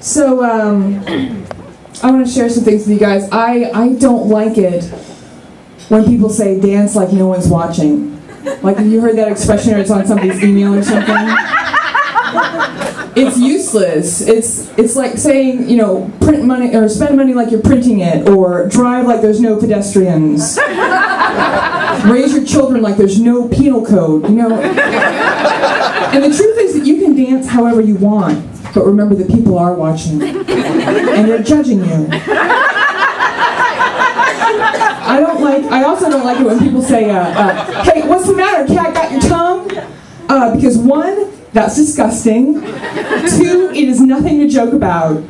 So, I want to share some things with you guys. I don't like it when people say dance like no one's watching. Like, have you heard that expression, or it's on somebody's email or something? It's useless. It's like saying, you know, print money or spend money like you're printing it, or drive like there's no pedestrians. Raise your children like there's no penal code, you know? And the truth is that you can dance however you want, but remember that people are watching, and they're judging you. I also don't like it when people say, hey, what's the matter, cat, got your tongue? Because one, that's disgusting. Two, it is nothing to joke about.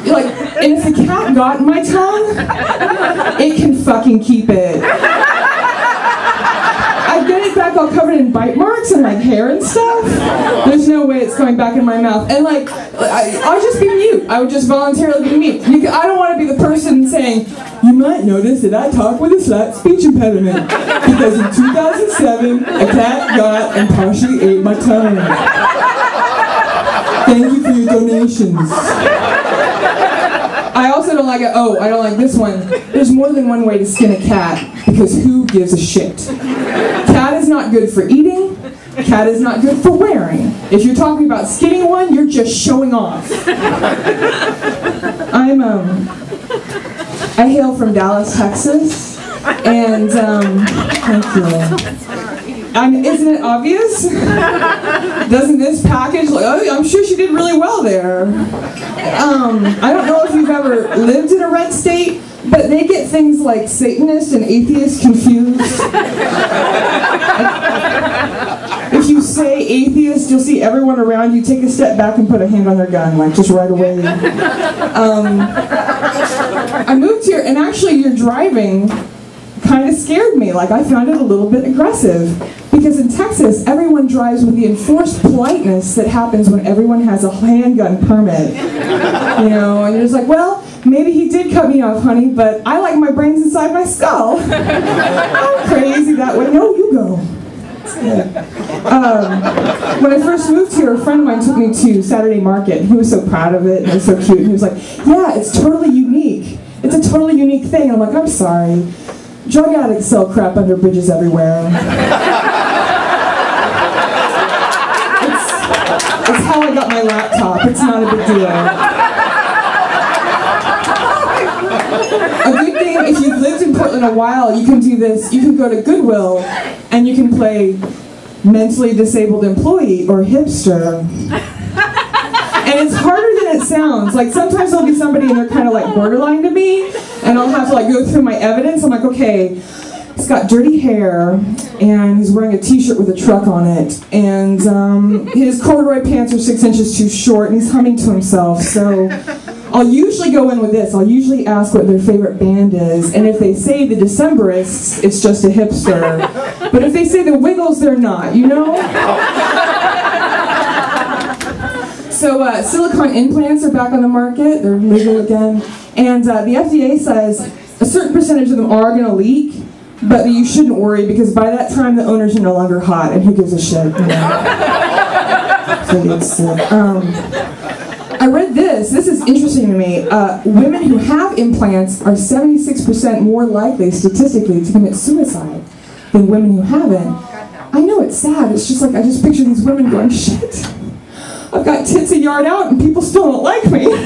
Like, and if the cat got my tongue, it can fucking keep it. I get it back all covered in bite marks and like hair and stuff. There's no way it's going back in my mouth. And like, I'll just be mute. I would just voluntarily be mute. I don't want to be the person saying, you might notice that I talk with a slight speech impediment because in 2007 a cat got and partially ate my tongue. Thank you for your donations. I also don't like it. Oh, I don't like this one. There's more than one way to skin a cat, because who gives a shit? Cat is not good for eating. Cat is not good for wearing. If you're talking about skinning one, you're just showing off. I hail from Dallas, Texas, and thank you. Isn't it obvious? Doesn't this package, like, oh, I'm sure she did really well there. I don't know if you've ever lived in a red state, but they get things like Satanist and atheist confused. If you say atheist, you'll see everyone around you take a step back and put a hand on their gun, like just right away. I moved here, and actually your driving kind of scared me. Like, I found it a little bit aggressive. Because in Texas, everyone drives with the enforced politeness that happens when everyone has a handgun permit. You know, and you're just like, well, maybe he did cut me off, honey, but I like my brains inside my skull. I'm crazy that way. No, you go. When I first moved here, a friend of mine took me to Saturday Market. He was so proud of it, and it was so cute. And he was like, yeah, it's totally unique. It's a totally unique thing. And I'm like, I'm sorry. Drug addicts sell crap under bridges everywhere. It's how I got my laptop. It's not a big deal. A good thing, if you've lived in Portland a while, you can do this. You can go to Goodwill, and you can play mentally disabled employee or hipster. And it's harder than it sounds. Like, sometimes there'll be somebody and they're kind of like borderline to me, and I'll have to like go through my evidence. I'm like, okay, he's got dirty hair, and he's wearing a t-shirt with a truck on it, and his corduroy pants are 6 inches too short, and he's humming to himself. So I'll usually go in with this. I'll usually ask what their favorite band is, and if they say the Decemberists, it's just a hipster. But if they say the Wiggles, they're not, you know? So silicone implants are back on the market. They're legal again. And the FDA says a certain percentage of them are going to leak, but you shouldn't worry, because by that time the owners are no longer hot, and who gives a shit? You know? So I read this. This is interesting to me. Women who have implants are 76% more likely, statistically, to commit suicide than women who haven't. I know it's sad. It's just like, I just picture these women going, shit, I've got tits a yard out and people still don't like me. What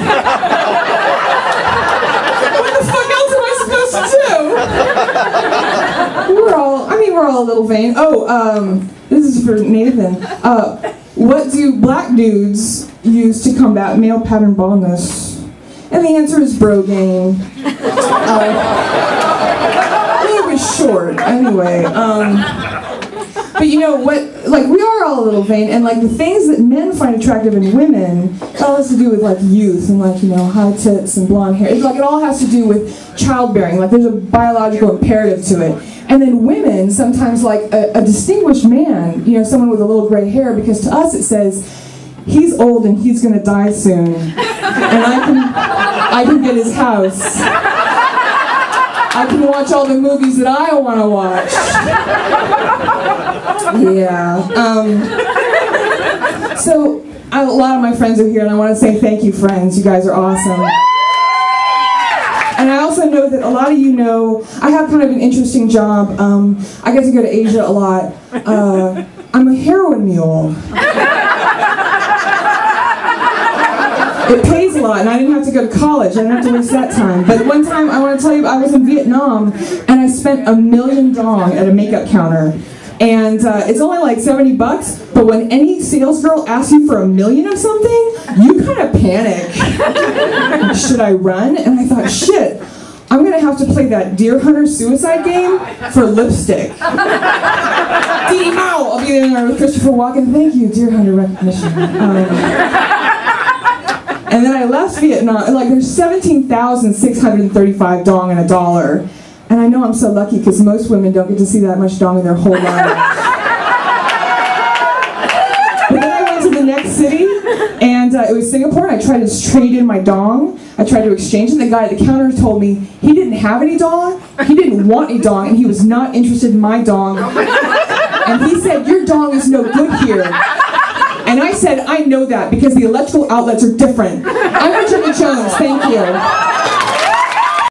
the fuck else am I supposed to do? We're all a little vain. Oh, this is for Nathan. What do black dudes use to combat male pattern baldness? And the answer is Brogaine. It was short, anyway. But you know what, like, we are all a little vain, and like the things that men find attractive in women, it all has to do with like youth and like, you know, high tits and blonde hair. It's like, it all has to do with childbearing. Like, there's a biological imperative to it. And then women sometimes like a distinguished man, you know, someone with a little gray hair, because to us it says, he's old and he's gonna die soon, and I can get his house. I can watch all the movies that I want to watch. Yeah. So a lot of my friends are here, and I want to say thank you, friends. You guys are awesome. And I also know that a lot of you know I have kind of an interesting job. I get to go to Asia a lot. I'm a heroin mule. It pays a lot, and I didn't have to go to college. I didn't have to waste that time. But one time, I want to tell you, I was in Vietnam, and I spent $1 million dong at a makeup counter. And it's only like $70, but when any sales girl asks you for $1 million of something, you kind of panic. Should I run? And I thought, shit, I'm going to have to play that Deer Hunter suicide game for lipstick. Dee Mao! I'll be in there with Christopher Walken. Thank you, Deer Hunter recognition. And then I left Vietnam, like there's 17,635 dong and $1. And I know I'm so lucky because most women don't get to see that much dong in their whole lives. But then I went to the next city, and it was Singapore, and I tried to trade in my dong. I tried to exchange it, and the guy at the counter told me he didn't have any dong, he didn't want any dong, and he was not interested in my dong. And he said, your dong is no good here. And I said, I know that because the electrical outlets are different. I'm Virginia Jones, thank you.